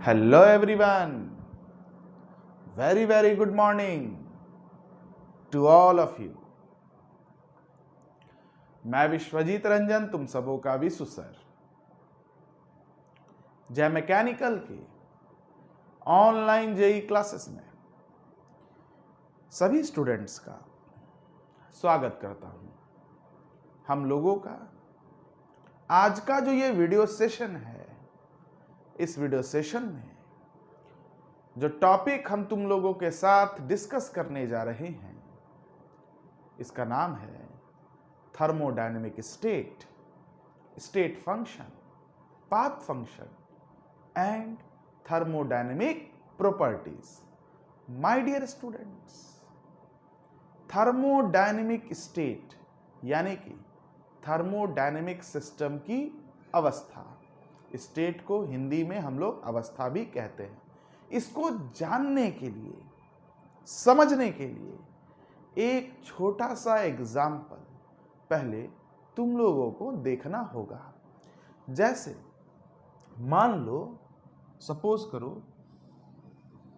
Hello everyone, very good morning to all of you. मैं विश्वजीत रंजन तुम सबों का विशु सर जय मैकेनिकल की ऑनलाइन जेई क्लासेस में सभी स्टूडेंट्स का स्वागत करता हूं। हम लोगों का आज का जो ये वीडियो सेशन है, इस वीडियो सेशन में जो टॉपिक हम तुम लोगों के साथ डिस्कस करने जा रहे हैं, इसका नाम है thermodynamic state, state function, path function and thermodynamic properties. My dear students, thermodynamic state यानी कि थर्मोडायनेमिक सिस्टम की अवस्था, स्टेट को हिंदी में हम लोग अवस्था भी कहते हैं। इसको जानने के लिए, समझने के लिए एक छोटा सा एग्जाम्पल पहले तुम लोगों को देखना होगा। जैसे मान लो, सपोज करो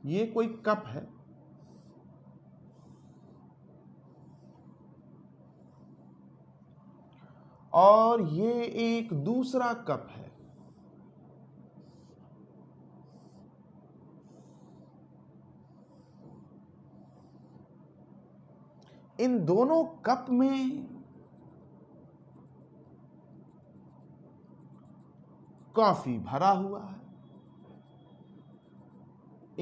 ये कोई कप है और ये एक दूसरा कप है। इन दोनों कप में कॉफी भरा हुआ है।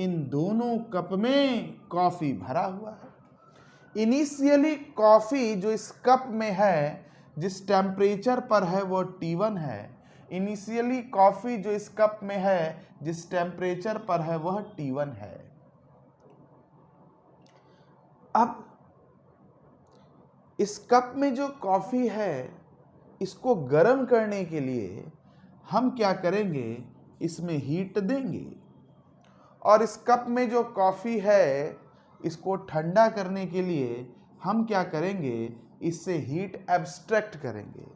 इन दोनों कप में कॉफी भरा हुआ है। इनिशियली कॉफी जो इस कप में है, जिस टेम्परेचर पर है वो T1 है। इनिशियली कॉफी जो इस कप में है, जिस टेम्परेचर पर है वह T1 है। अब इस कप में जो कॉफी है, इसको गर्म करने के लिए हम क्या करेंगे, इसमें हीट देंगे। और इस कप में जो कॉफी है, इसको ठंडा करने के लिए हम क्या करेंगे, इससे हीट एब्स्ट्रैक्ट करेंगे।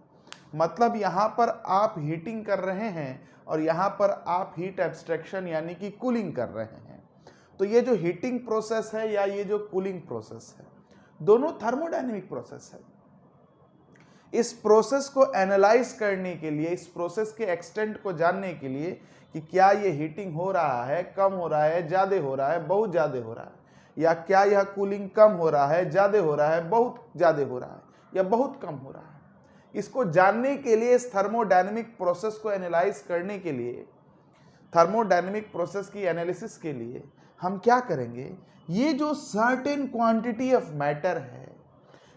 मतलब यहाँ पर आप हीटिंग कर रहे हैं और यहाँ पर आप हीट एब्स्ट्रैक्शन यानी कि कूलिंग कर रहे हैं। तो ये जो हीटिंग प्रोसेस है या ये जो कूलिंग प्रोसेस है, दोनों थर्मोडायनेमिक प्रोसेस है। इस प्रोसेस को एनालाइज करने के लिए, इस प्रोसेस के एक्सटेंट को जानने के लिए कि क्या ये हीटिंग हो रहा है, कम हो रहा है, ज़्यादा हो रहा है, बहुत ज़्यादा हो रहा है, या क्या यह कूलिंग कम हो रहा है, ज़्यादा हो रहा है, बहुत ज़्यादा हो रहा है, या बहुत कम हो रहा है, इसको जानने के लिए, इस थर्मोडायनेमिक प्रोसेस को एनालाइज करने के लिए, थर्मोडायनेमिक प्रोसेस की एनालिसिस के लिए हम क्या करेंगे, ये जो सर्टेन क्वांटिटी ऑफ मैटर है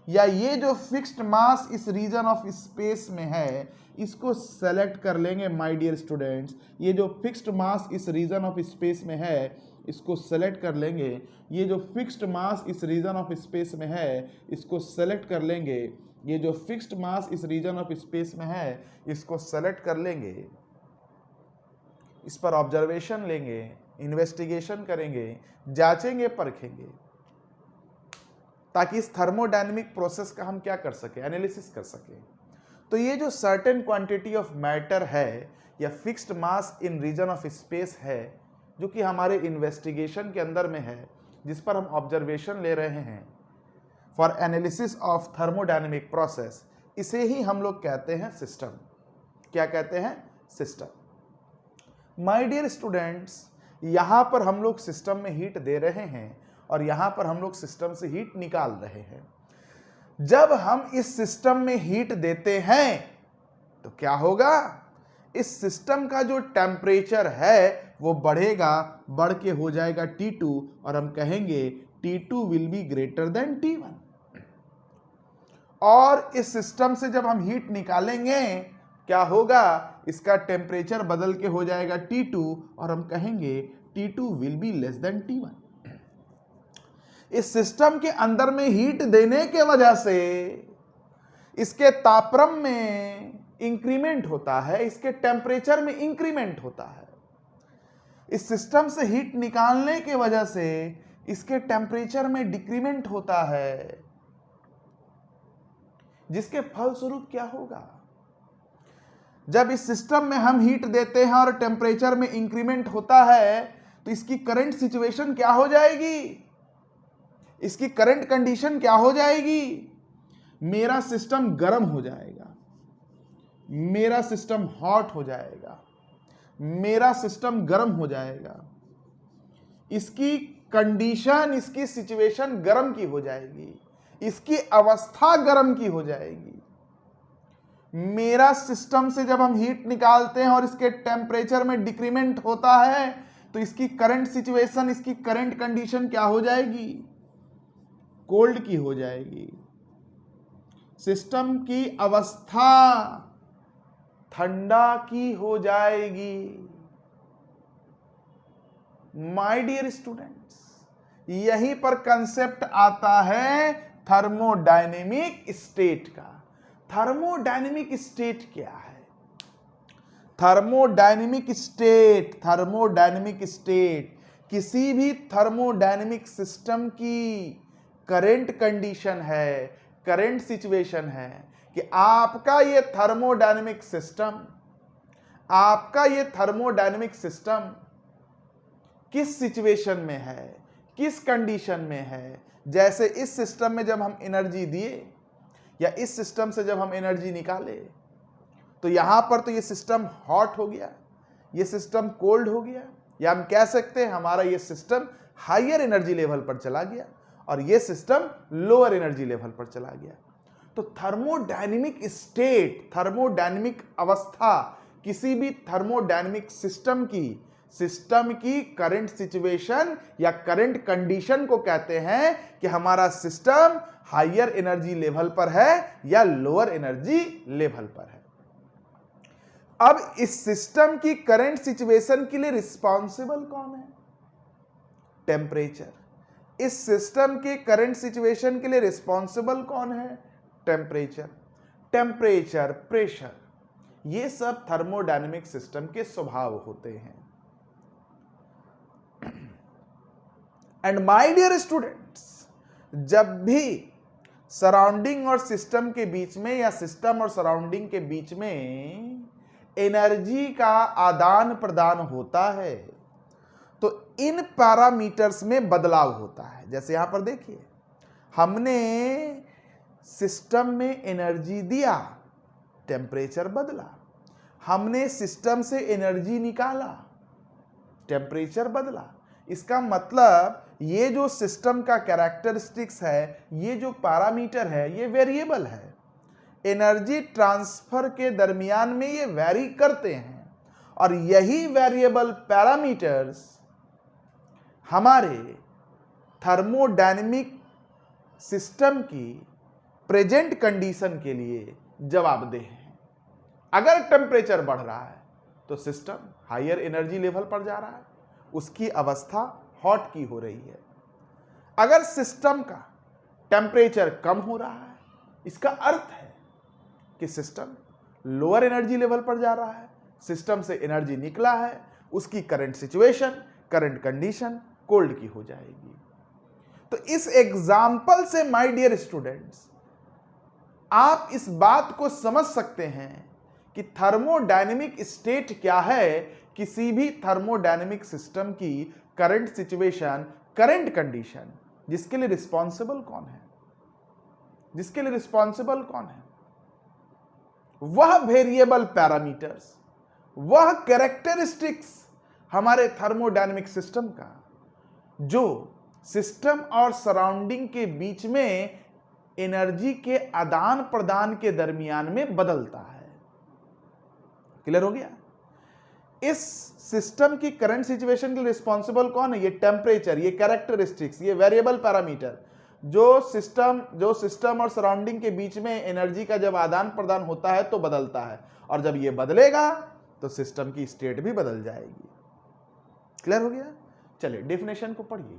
या ये जो फिक्स्ड मास इस रीजन ऑफ स्पेस में है, इसको सेलेक्ट कर लेंगे। माय डियर स्टूडेंट्स, ये जो फिक्स्ड मास इस रीजन ऑफ स्पेस में है, इसको सेलेक्ट कर लेंगे। ये जो फिक्स्ड मास इस रीजन ऑफ स्पेस में है, इसको सेलेक्ट कर लेंगे। ये जो फिक्स्ड मास इस रीजन ऑफ स्पेस में है, इसको सेलेक्ट कर लेंगे। इस पर ऑब्जर्वेशन लेंगे, इन्वेस्टिगेशन करेंगे, जांचेंगे, परखेंगे, ताकि इस थर्मोडायनेमिक प्रोसेस का हम क्या कर सके, एनालिसिस कर सके। तो ये जो सर्टेन क्वांटिटी ऑफ मैटर है या fixed mass in region of space है, जो कि हमारे इन्वेस्टिगेशन के अंदर में है, जिस पर हम ऑब्जर्वेशन ले रहे हैं for analysis of thermodynamic process, इसे ही हम लोग कहते हैं सिस्टम। क्या कहते हैं? सिस्टम। माय डियर स्टूडेंट्स, यहाँ पर हम लोग सिस्टम में हीट दे रहे हैं और यहाँ पर हम लोग सिस्टम से हीट निकाल रहे हैं। जब हम इस सिस्टम में हीट देते हैं तो क्या होगा, इस सिस्टम का जो टेम्परेचर है वो बढ़ेगा, बढ़ के हो जाएगा T2 और हम कहेंगे T2 will be greater than T1। और इस सिस्टम से जब हम हीट निकालेंगे क्या होगा, इसका टेम्परेचर बदल के हो जाएगा T2 और हम कहेंगे T2 will be less than T1। इस सिस्टम के अंदर में हीट देने के वजह से इसके तापक्रम में इंक्रीमेंट होता है, इसके टेम्परेचर में इंक्रीमेंट होता है। इस सिस्टम से हीट निकालने के वजह से इसके टेम्परेचर में डिक्रीमेंट होता है, जिसके फलस्वरूप क्या होगा, जब इस सिस्टम में हम हीट देते हैं और टेम्परेचर में इंक्रीमेंट होता है तो इसकी करंट सिचुएशन क्या हो जाएगी, इसकी करंट कंडीशन क्या हो जाएगी? मेरा सिस्टम गर्म हो जाएगा, मेरा सिस्टम हॉट हो जाएगा, मेरा सिस्टम गर्म हो जाएगा, इसकी कंडीशन, इसकी सिचुएशन गर्म की हो जाएगी, इसकी अवस्था गर्म की हो जाएगी। मेरा सिस्टम से जब हम हीट निकालते हैं और इसके टेम्परेचर में डिक्रीमेंट होता है तो इसकी करंट सिचुएशन, इसकी करंट कंडीशन क्या हो जाएगी? कोल्ड की हो जाएगी। सिस्टम की अवस्था ठंडा की हो जाएगी। माय डियर स्टूडेंट्स, यहीं पर कंसेप्ट आता है थर्मोडायनेमिक स्टेट का। थर्मोडायनेमिक स्टेट क्या है? थर्मोडायनेमिक स्टेट, थर्मोडायनेमिक स्टेट किसी भी थर्मोडायनेमिक सिस्टम की करंट कंडीशन है, करंट सिचुएशन है कि आपका ये थर्मोडायनेमिक सिस्टम, आपका ये थर्मोडायनेमिक सिस्टम किस सिचुएशन में है, किस कंडीशन में है। जैसे इस सिस्टम में जब हम एनर्जी दिए या इस सिस्टम से जब हम एनर्जी निकाले तो यहां पर तो ये सिस्टम हॉट हो गया, ये सिस्टम कोल्ड हो गया, या हम कह सकते हैं हमारा ये सिस्टम हायर एनर्जी लेवल पर चला गया और ये सिस्टम लोअर एनर्जी लेवल पर चला गया। तो थर्मोडायनेमिक स्टेट, थर्मोडायनेमिक अवस्था किसी भी थर्मोडायनेमिक सिस्टम की करंट सिचुएशन या करंट कंडीशन को कहते हैं कि हमारा सिस्टम हायर एनर्जी लेवल पर है या लोअर एनर्जी लेवल पर है। अब इस सिस्टम की करंट सिचुएशन के लिए रिस्पॉन्सिबल कौन है? टेम्परेचर। इस सिस्टम के करंट सिचुएशन के लिए रिस्पॉन्सिबल कौन है? टेम्परेचर। टेम्परेचर, प्रेशर, ये सब थर्मोडायनेमिक सिस्टम के स्वभाव होते हैं। एंड माय डियर स्टूडेंट्स, जब भी सराउंडिंग और सिस्टम के बीच में या सिस्टम और सराउंडिंग के बीच में एनर्जी का आदान प्रदान होता है तो इन पैरामीटर्स में बदलाव होता है। जैसे यहां पर देखिए, हमने सिस्टम में एनर्जी दिया, टेम्परेचर बदला, हमने सिस्टम से एनर्जी निकाला, टेम्परेचर बदला। इसका मतलब ये जो सिस्टम का कैरेक्टरिस्टिक्स है, ये जो पैरामीटर है, ये वेरिएबल है। एनर्जी ट्रांसफर के दरमियान में ये वेरी करते हैं और यही वेरिएबल पैरामीटर्स हमारे थर्मोडायनेमिक सिस्टम की प्रेजेंट कंडीशन के लिए जवाबदेह हैं। अगर टेम्परेचर बढ़ रहा है तो सिस्टम हायर एनर्जी लेवल पर जा रहा है, उसकी अवस्था हॉट की हो रही है। अगर सिस्टम का टेम्परेचर कम हो रहा है, इसका अर्थ है कि सिस्टम लोअर एनर्जी लेवल पर जा रहा है, सिस्टम से एनर्जी निकला है, उसकी current situation, current condition cold की हो जाएगी। तो इस एग्जाम्पल से माय डियर स्टूडेंट्स, आप इस बात को समझ सकते हैं कि थर्मोडायनेमिक स्टेट क्या है। किसी भी थर्मोडायनेमिक सिस्टम की करंट सिचुएशन, करंट कंडीशन, जिसके लिए रिस्पॉन्सिबल कौन है, जिसके लिए रिस्पॉन्सिबल कौन है? वह वेरिएबल पैरामीटर्स, वह कैरेक्टरिस्टिक्स हमारे थर्मोडायनेमिक सिस्टम का जो सिस्टम और सराउंडिंग के बीच में एनर्जी के आदान प्रदान के दरमियान में बदलता है। क्लियर हो गया? इस सिस्टम की करंट सिचुएशन के लिए रिस्पॉन्सिबल कौन है? ये टेम्परेचर, ये कैरेक्टरिस्टिक्स, ये वेरिएबल पैरामीटर जो सिस्टम और सराउंडिंग के बीच में एनर्जी का जब आदान प्रदान होता है तो बदलता है, और जब ये बदलेगा तो सिस्टम की स्टेट भी बदल जाएगी। क्लियर हो गया? चलिए डेफिनेशन को पढ़िए,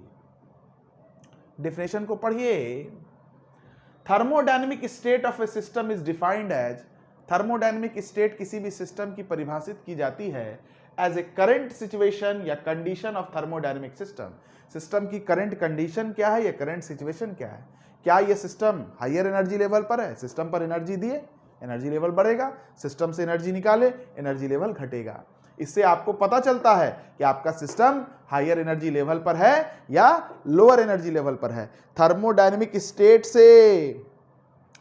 डेफिनेशन को पढ़िए। Thermodynamic state of a system is defined as, thermodynamic state किसी भी सिस्टम की परिभाषित की जाती है एज ए करंट सिचुएशन या condition of thermodynamic system. System की करंट कंडीशन क्या है या करंट सिचुएशन क्या है? क्या ये सिस्टम हायर एनर्जी लेवल पर है, सिस्टम पर एनर्जी दिए, एनर्जी लेवल बढ़ेगा, सिस्टम से एनर्जी निकाले, एनर्जी लेवल घटेगा। इससे आपको पता चलता है कि आपका सिस्टम हायर एनर्जी लेवल पर है या लोअर एनर्जी लेवल पर है। थर्मोडायनेमिक स्टेट से,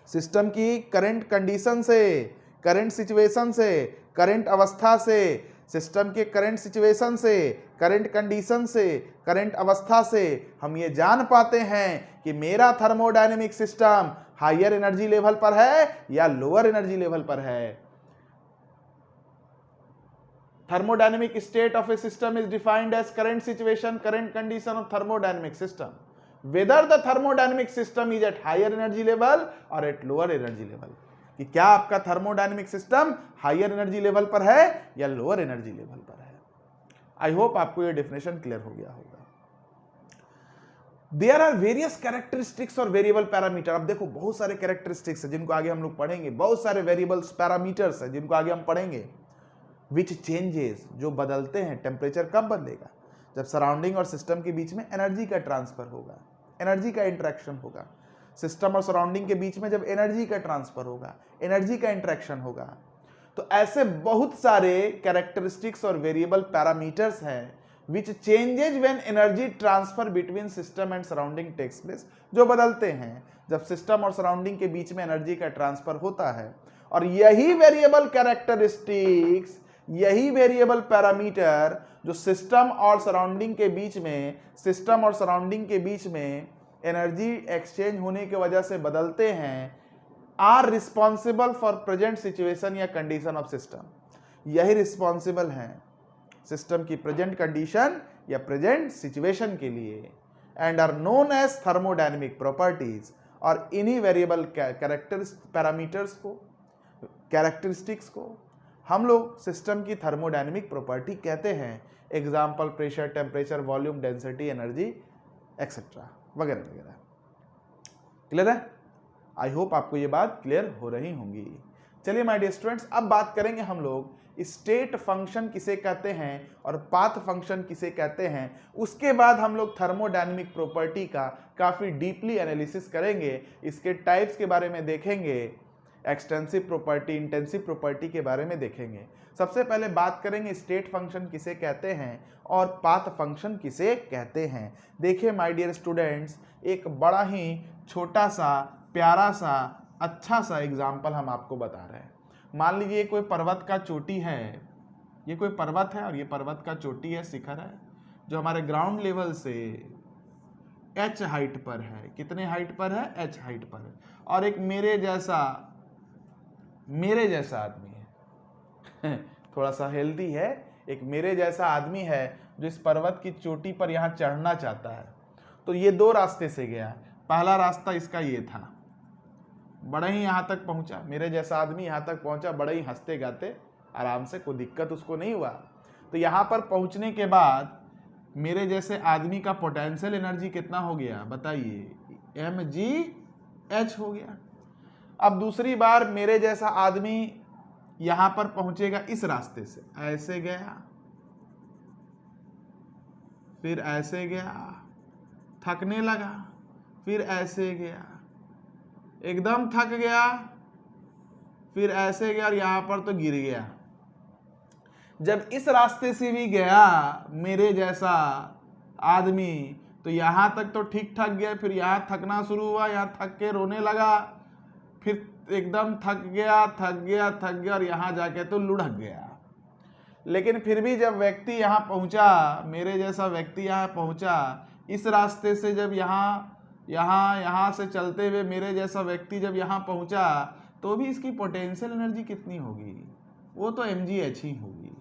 सिस्टम की करंट कंडीशन से, करंट सिचुएशन से, करंट अवस्था से, सिस्टम के करंट सिचुएशन से, करंट कंडीशन से, करंट अवस्था से हम ये जान पाते हैं कि मेरा thermodynamic system higher energy level पर है या लोअर एनर्जी लेवल पर है। Thermodynamic state of a system is defined as current situation, current condition of thermodynamic system. Whether the thermodynamic system is at higher energy level or at lower energy level. कि क्या आपका thermodynamic system higher energy level पर है या lower energy level पर है। I hope आपको ये डेफिनेशन क्लियर हो गया होगा। देयर आर वेरियस कैरेक्टरिस्टिक्स और वेरिएबल पैरामीटर। अब देखो बहुत सारे कैरेक्टरिस्टिक्स है जिनको आगे हम लोग पढ़ेंगे, बहुत सारे वेरिएबल्स पैरामीटर्स है जिनको आगे हम पढ़ेंगे। विच चेंजेस, जो बदलते हैं। टेम्परेचर कब बदलेगा? जब सराउंडिंग और सिस्टम के बीच में एनर्जी का ट्रांसफर होगा, एनर्जी का इंटरेक्शन होगा। सिस्टम और सराउंडिंग के बीच में जब एनर्जी का ट्रांसफर होगा, एनर्जी का इंटरेक्शन होगा। तो ऐसे बहुत सारे कैरेक्टरिस्टिक्स और वेरिएबल पैरामीटर्स हैं which changes when energy transfer between system and surrounding takes place, जो बदलते हैं जब सिस्टम और सराउंडिंग के बीच में एनर्जी का ट्रांसफर होता है। और यही वेरिएबल कैरेक्टरिस्टिक्स, यही वेरिएबल पैरामीटर जो सिस्टम और सराउंडिंग के बीच में, सिस्टम और सराउंडिंग के बीच में एनर्जी एक्सचेंज होने की वजह से बदलते हैं, are responsible for present situation या कंडीशन ऑफ सिस्टम। यही रिस्पॉन्सिबल हैं सिस्टम की प्रेजेंट कंडीशन या प्रेजेंट सिचुएशन के लिए, and are known as thermodynamic properties. और इन्हीं वेरिएबल पैरामीटर्स को, कैरेक्टरिस्टिक्स को हम लोग सिस्टम की थर्मोडायनेमिक प्रॉपर्टी कहते हैं। Example pressure, temperature, volume, density, energy etcetera वगैरह वगैरह। क्लियर है? आई होप आपको ये बात क्लियर हो रही होंगी। चलिए माय डियर स्टूडेंट्स, अब बात करेंगे हम लोग स्टेट फंक्शन किसे कहते हैं और पाथ फंक्शन किसे कहते हैं। उसके बाद हम लोग थर्मोडायनेमिक प्रॉपर्टी का काफ़ी डीपली एनालिसिस करेंगे, इसके टाइप्स के बारे में देखेंगे, एक्सटेंसिव प्रॉपर्टी, इंटेंसिव प्रॉपर्टी के बारे में देखेंगे। सबसे पहले बात करेंगे स्टेट फंक्शन किसे कहते हैं और पाथ फंक्शन किसे कहते हैं। देखिए माय डियर स्टूडेंट्स, एक बड़ा ही छोटा सा, प्यारा सा, अच्छा सा एग्जाम्पल हम आपको बता रहे हैं। मान लीजिए कोई पर्वत का चोटी है, ये कोई पर्वत है और ये पर्वत का चोटी है, शिखर है, जो हमारे ग्राउंड लेवल से h हाइट पर है। कितने हाइट पर है? h हाइट पर है। और एक मेरे जैसा आदमी है थोड़ा सा हेल्दी है, एक मेरे जैसा आदमी है जो इस पर्वत की चोटी पर यहाँ चढ़ना चाहता है। तो ये दो रास्ते से गया। पहला रास्ता इसका ये था, बड़ा ही यहाँ तक पहुँचा, मेरे जैसा आदमी यहाँ तक पहुँचा बड़ा ही हंसते गाते आराम से, कोई दिक्कत उसको नहीं हुआ। तो यहाँ पर पहुँचने के बाद मेरे जैसे आदमी का पोटेंशियल एनर्जी कितना हो गया बताइए? mgh हो गया। अब दूसरी बार मेरे जैसा आदमी यहाँ पर पहुँचेगा इस रास्ते से, ऐसे गया, फिर ऐसे गया, थकने लगा, फिर ऐसे गया, एकदम थक गया, फिर ऐसे गया और यहाँ पर तो गिर गया। जब इस रास्ते से भी गया मेरे जैसा आदमी तो यहाँ तक तो ठीक ठाक गया, फिर यहाँ थकना शुरू हुआ, यहाँ थक के रोने लगा, फिर एकदम थक गया और यहाँ जाके तो लुढ़क गया। लेकिन फिर भी जब व्यक्ति यहाँ पहुँचा, मेरे जैसा व्यक्ति यहाँ पहुँचा, इस रास्ते से जब यहाँ से चलते हुए मेरे जैसा व्यक्ति जब यहाँ पहुँचा, तो भी इसकी पोटेंशियल एनर्जी कितनी होगी? वो तो mgh ही होगी।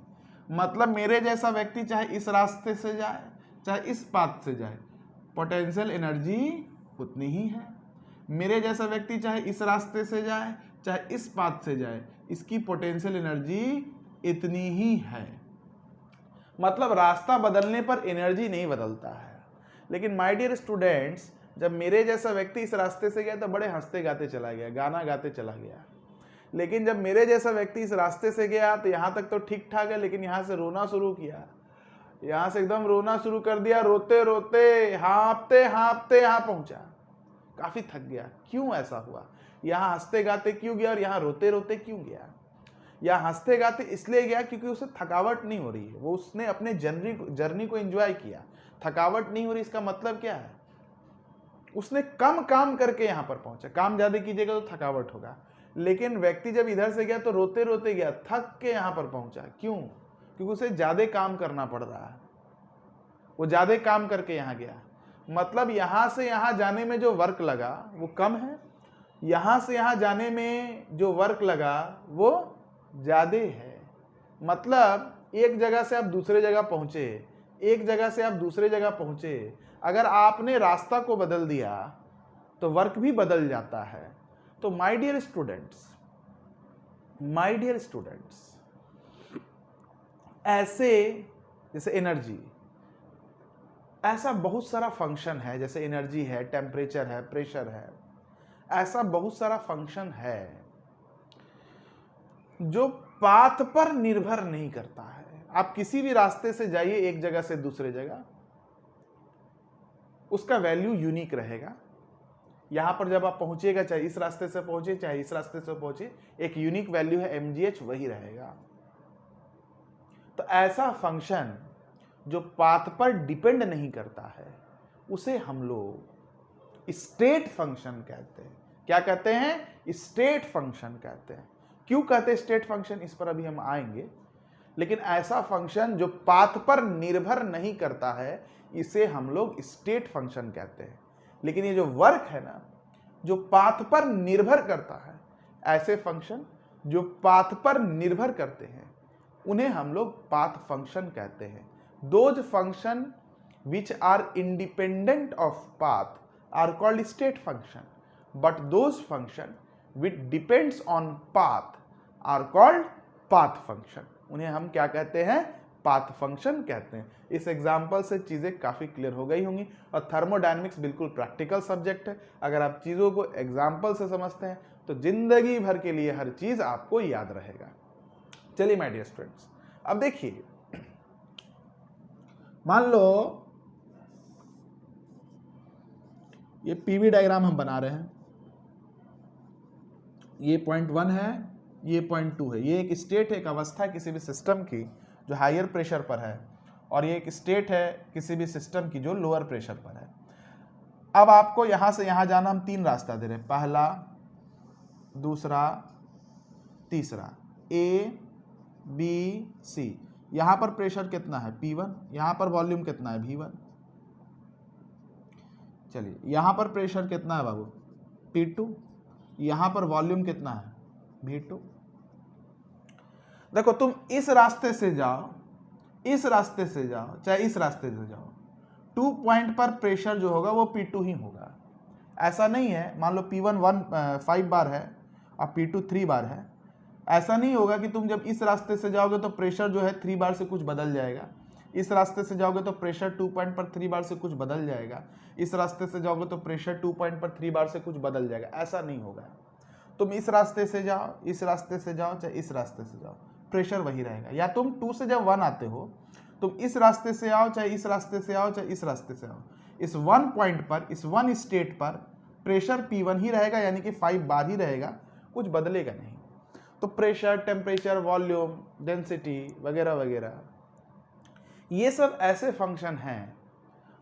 मतलब मेरे जैसा व्यक्ति चाहे इस रास्ते से जाए चाहे इस पाथ से जाए, पोटेंशियल एनर्जी उतनी ही है। मेरे जैसा व्यक्ति चाहे इस रास्ते से जाए चाहे इस पाथ से जाए, इसकी पोटेंशियल एनर्जी इतनी ही है। मतलब रास्ता बदलने पर एनर्जी नहीं बदलता है। लेकिन माय डियर स्टूडेंट्स, जब मेरे जैसा व्यक्ति इस रास्ते से गया तो बड़े हंसते गाते चला गया, गाना गाते चला गया। लेकिन जब मेरे जैसा व्यक्ति इस रास्ते से गया तो यहाँ तक तो ठीक ठाक है, लेकिन यहाँ से रोना शुरू किया, यहाँ से एकदम रोना शुरू कर दिया, रोते रोते हाँफते हाँफते यहाँ पहुँचा, काफ़ी थक गया। क्यों ऐसा हुआ? यहाँ हंसते गाते क्यों गया और यहाँ रोते रोते क्यों गया? यहाँ हंसते गाते इसलिए गया क्योंकि उसे थकावट नहीं हो रही है, वो उसने अपने जर्नी को एंजॉय किया। थकावट नहीं हो रही इसका मतलब क्या है? उसने कम काम करके यहाँ पर पहुंचा। काम ज्यादा कीजिएगा तो थकावट होगा, लेकिन व्यक्ति जब इधर से गया तो रोते रोते गया, थक के यहाँ पर पहुंचा। क्यों? क्योंकि उसे ज्यादा काम करना पड़ रहा है, वो ज्यादा काम करके यहाँ गया। मतलब यहां से यहां जाने में जो वर्क लगा वो कम है, यहां से यहां जाने में जो वर्क लगा वो ज्यादा है। मतलब एक जगह से आप दूसरे जगह पहुंचे, एक जगह से आप दूसरे जगह पहुंचे, अगर आपने रास्ता को बदल दिया तो वर्क भी बदल जाता है। तो माय डियर स्टूडेंट्स, ऐसे जैसे एनर्जी, ऐसा बहुत सारा फंक्शन है, जैसे एनर्जी है, टेम्परेचर है, प्रेशर है, ऐसा बहुत सारा फंक्शन है जो पाथ पर निर्भर नहीं करता है। आप किसी भी रास्ते से जाइए एक जगह से दूसरे जगह, उसका वैल्यू यूनिक रहेगा। यहां पर जब आप पहुंचिएगा, चाहे इस रास्ते से पहुंचे चाहे इस रास्ते से पहुंचे, एक यूनिक वैल्यू है mgh, वही रहेगा। तो ऐसा फंक्शन जो पाथ पर डिपेंड नहीं करता है उसे हम लोग स्टेट फंक्शन कहते हैं। क्या कहते हैं? स्टेट फंक्शन कहते हैं। क्यों कहते हैं स्टेट फंक्शन, इस पर अभी हम आएंगे। लेकिन ऐसा फंक्शन जो पाथ पर निर्भर नहीं करता है इसे हम लोग स्टेट फंक्शन कहते हैं। लेकिन ये जो वर्क है ना, जो पाथ पर निर्भर करता है, ऐसे फंक्शन जो पाथ पर निर्भर करते हैं उन्हें हम लोग पाथ फंक्शन कहते हैं। Those function which are independent of path are called state function, but those function which depends on path are called path function. उन्हें हम क्या कहते हैं? पाथ फंक्शन कहते हैं। इस एग्जाम्पल से चीज़ें काफ़ी क्लियर हो गई होंगी। और थर्मोडायनेमिक्स बिल्कुल प्रैक्टिकल सब्जेक्ट है। अगर आप चीज़ों को एग्जाम्पल से समझते हैं तो जिंदगी भर के लिए हर चीज़ आपको याद रहेगा। चलिए माय डियर स्टूडेंट्स, अब देखिए, मान लो ये पीवी डायग्राम हम बना रहे हैं, ये पॉइंट 1 है, ये पॉइंट 2 है। ये एक स्टेट है, एक अवस्था है किसी भी सिस्टम की जो हायर प्रेशर पर है, और ये एक स्टेट है किसी भी सिस्टम की जो लोअर प्रेशर पर है। अब आपको यहां से यहां जाना, हम 3 रास्ता दे रहे हैं, पहला, दूसरा, तीसरा, A, B, C। यहां पर प्रेशर कितना है? P1। यहां पर वॉल्यूम कितना है? V1। चलिए, यहां पर प्रेशर कितना है बाबू? P2। यहां पर वॉल्यूम कितना है? V2। देखो, तुम इस रास्ते से जाओ, इस रास्ते से जाओ, चाहे इस रास्ते से जाओ, 2 पॉइंट पर प्रेशर जो होगा वो P2 ही होगा। ऐसा नहीं है, मान लो P1 5 बार है और P2 3 बार है, ऐसा नहीं होगा कि तुम जब इस रास्ते से जाओगे तो प्रेशर जो है 3 बार से कुछ बदल जाएगा, इस रास्ते से जाओगे तो प्रेशर 2 पॉइंट पर 3 बार से कुछ बदल जाएगा, इस रास्ते से जाओगे तो प्रेशर 2 पॉइंट पर 3 बार से कुछ बदल जाएगा। ऐसा नहीं होगा। तुम इस रास्ते से जाओ, इस रास्ते से जाओ, चाहे इस रास्ते से जाओ, प्रेशर वही रहेगा। या तुम 2 से जब 1 आते हो, तुम इस रास्ते से आओ, चाहे इस रास्ते से आओ, चाहे इस रास्ते से आओ, इस 1 पॉइंट पर, इस 1 स्टेट पर प्रेशर P1 ही रहेगा, यानी कि 5 बार ही रहेगा, कुछ बदलेगा नहीं। तो प्रेशर, टेम्परेचर, वॉल्यूम, डेंसिटी वगैरह वगैरह, ये सब ऐसे फंक्शन हैं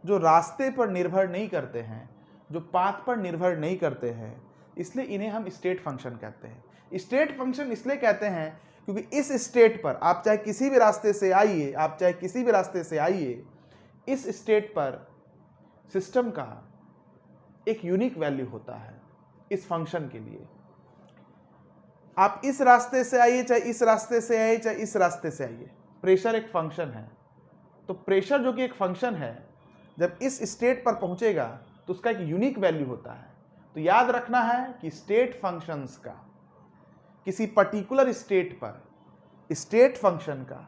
जो रास्ते पर निर्भर नहीं करते हैं, जो पाथ पर निर्भर नहीं करते हैं, इसलिए इन्हें हम स्टेट फंक्शन कहते हैं। स्टेट फंक्शन इसलिए कहते हैं क्योंकि इस स्टेट पर आप चाहे किसी भी रास्ते से आइए, आप चाहे किसी भी रास्ते से आइए, इस स्टेट पर सिस्टम का एक यूनिक वैल्यू होता है इस फंक्शन के लिए। आप इस रास्ते से आइए, चाहे इस रास्ते से आइए, चाहे इस रास्ते से आइए, प्रेशर एक फंक्शन है। तो प्रेशर जो कि एक फंक्शन है, जब इस स्टेट पर पहुंचेगा तो उसका एक यूनिक वैल्यू होता है। तो याद रखना है कि स्टेट फंक्शंस का किसी पर्टिकुलर स्टेट पर, स्टेट फंक्शन का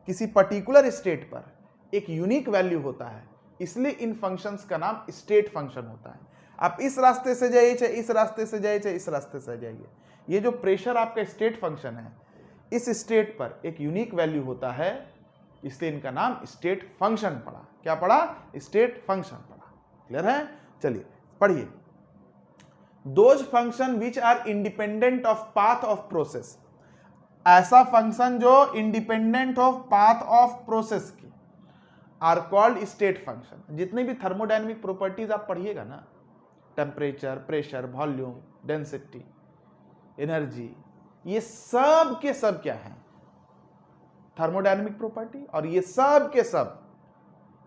किसी पर्टिकुलर स्टेट पर एक यूनिक वैल्यू होता है, इसलिए इन फंक्शंस का नाम स्टेट फंक्शन होता है। आप इस रास्ते से जाइए, चाहे इस रास्ते से जाइए, चाहे इस रास्ते से जाइए, ये जो प्रेशर आपका स्टेट फंक्शन है, इस स्टेट पर एक यूनिक वैल्यू होता है, इसलिए इनका नाम स्टेट फंक्शन पड़ा। क्या पड़ा? स्टेट फंक्शन पड़ा। क्लियर है? चलिए पढ़िए। Those function which are independent of path of process, ऐसा फंक्शन जो independent of path of process की आर कॉल्ड स्टेट फंक्शन। जितनी भी थर्मोडायनेमिक प्रॉपर्टीज आप पढ़िएगा ना, temperature, pressure, volume, density, energy, ये सब के सब क्या है? Thermodynamic property. और ये सब के सब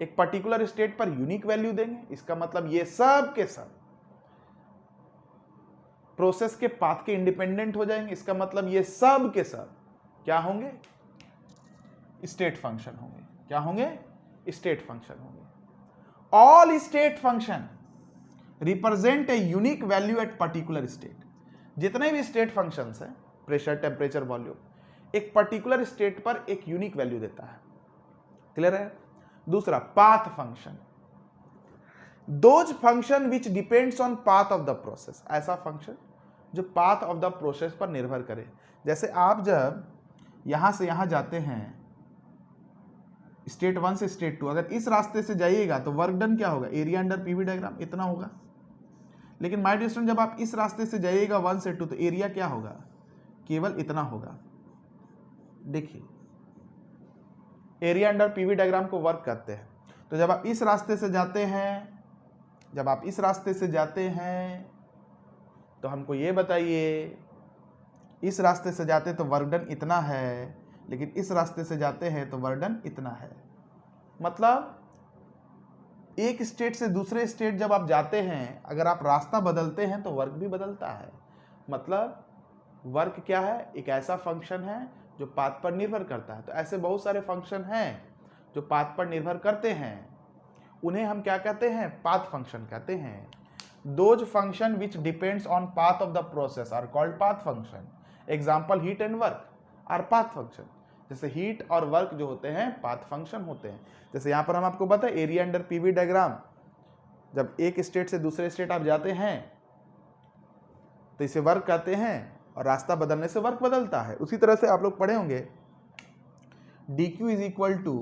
एक पर्टिकुलर स्टेट पर यूनिक वैल्यू देंगे। इसका मतलब ये सब के सब प्रोसेस के पाथ के इंडिपेंडेंट हो जाएंगे। इसका मतलब ये सब के सब क्या होंगे? स्टेट फंक्शन होंगे। क्या होंगे? स्टेट फंक्शन होंगे। All state function represent a unique value at particular state. जितने भी स्टेट फंक्शंस हैं, प्रेशर, टेम्परेचर, वॉल्यूम, एक पर्टिकुलर स्टेट पर एक यूनिक वैल्यू देता है। क्लियर है? दूसरा, path function, those function which depends on path of the process, ऐसा फंक्शन जो पाथ ऑफ द प्रोसेस पर निर्भर करे। जैसे आप जब यहां से यहां जाते हैं, स्टेट 1 से स्टेट 2, अगर इस रास्ते से जाइएगा तो वर्क डन क्या होगा? एरिया अंडर पीवी डायग्राम इतना होगा। लेकिन माय डियर स्टूडेंट, जब आप इस रास्ते से जाइएगा 1 से 2 तो एरिया क्या होगा? केवल इतना होगा। देखिए, एरिया अंडर पीवी डायग्राम को वर्क करते हैं। तो जब आप इस रास्ते से जाते हैं, जब आप इस रास्ते से जाते हैं तो हमको ये बताइए, इस रास्ते से जाते तो वर्क डन इतना है, लेकिन इस रास्ते से जाते हैं तो वर्क डन इतना है। मतलब एक स्टेट से दूसरे स्टेट जब आप जाते हैं, अगर आप रास्ता बदलते हैं तो वर्क भी बदलता है। मतलब वर्क क्या है? एक ऐसा फंक्शन है जो पाथ पर निर्भर करता है। तो ऐसे बहुत सारे फंक्शन हैं जो पाथ पर निर्भर करते हैं, उन्हें हम क्या कहते हैं? पाथ फंक्शन कहते हैं। Those function which depends on path of the process are called path function. Example, heat and work are path function. जैसे हीट और वर्क जो होते हैं पाथ फंक्शन होते हैं। जैसे यहां पर हम आपको बताएं, एरिया अंडर पीवी डायग्राम, जब एक स्टेट से दूसरे स्टेट आप जाते हैं तो इसे वर्क कहते हैं, और रास्ता बदलने से वर्क बदलता है। उसी तरह से आप लोग पढ़े होंगे dq is equal to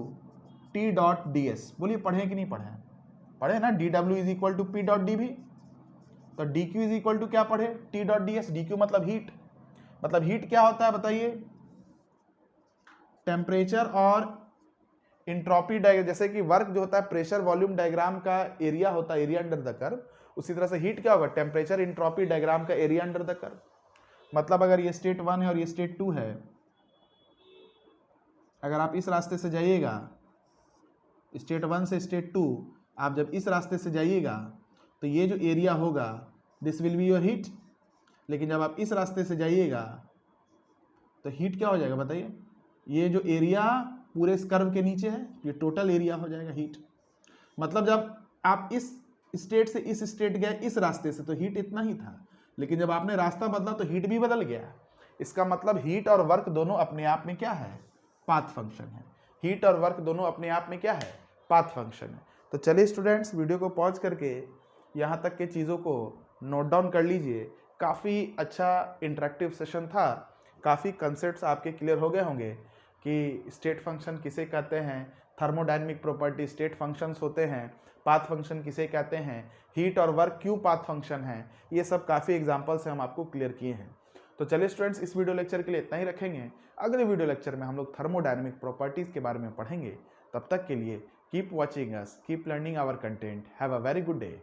T dot D S. बोलिए, पढ़े कि नहीं पढ़े? पढ़े ना। dw is equal to P dot D भी। तो dq इज इक्वल टू क्या पढ़े? T dot D S. dq मतलब हीट। मतलब हीट क्या होता है बताइए? टेम्परेचर और इंट्रोपी डायग्राम। जैसे कि वर्क जो होता है प्रेशर वॉल्यूम डायग्राम का एरिया होता है, एरिया अंडर द कर्व, उसी तरह से हीट क्या होगा? टेम्परेचर इंट्रोपी डायग्राम का एरिया अंडर द कर्व। मतलब अगर ये स्टेट 1 है और ये स्टेट 2 है, अगर आप इस रास्ते से जाइएगा, स्टेट 1 से स्टेट 2, आप जब इस रास्ते से जाइएगा तो ये जो एरिया होगा, this will be your heat. लेकिन जब आप इस रास्ते से जाइएगा तो हीट क्या हो जाएगा बताइए? ये जो एरिया पूरे इस कर्व के नीचे है, ये टोटल एरिया हो जाएगा हीट। मतलब जब आप इस स्टेट से इस स्टेट गए इस रास्ते से तो हीट इतना ही था, लेकिन जब आपने रास्ता बदला तो हीट भी बदल गया। इसका मतलब हीट और वर्क दोनों अपने आप में क्या है? पाथ फंक्शन है। हीट और वर्क दोनों अपने आप में क्या है? पाथ फंक्शन है। तो चलिए स्टूडेंट्स, वीडियो को पॉज करके यहाँ तक के चीज़ों को नोट डाउन कर लीजिए। काफ़ी अच्छा इंटरेक्टिव सेशन था। काफ़ी कंसेप्ट्स आपके क्लियर हो गए होंगे कि स्टेट फंक्शन किसे कहते हैं, थर्मोडायनेमिक प्रॉपर्टी स्टेट फंक्शंस होते हैं, पाथ फंक्शन किसे कहते हैं, हीट और वर्क क्यों पाथ फंक्शन है। ये सब काफ़ी एग्जांपल्स से हम आपको क्लियर किए हैं। तो चलिए स्टूडेंट्स, इस वीडियो लेक्चर के लिए इतना ही रखेंगे। अगले वीडियो लेक्चर में हम लोग थर्मोडायनेमिक प्रॉपर्टीज़ के बारे में पढ़ेंगे। तब तक के लिए keep watching us, keep learning our content. Have a very good day.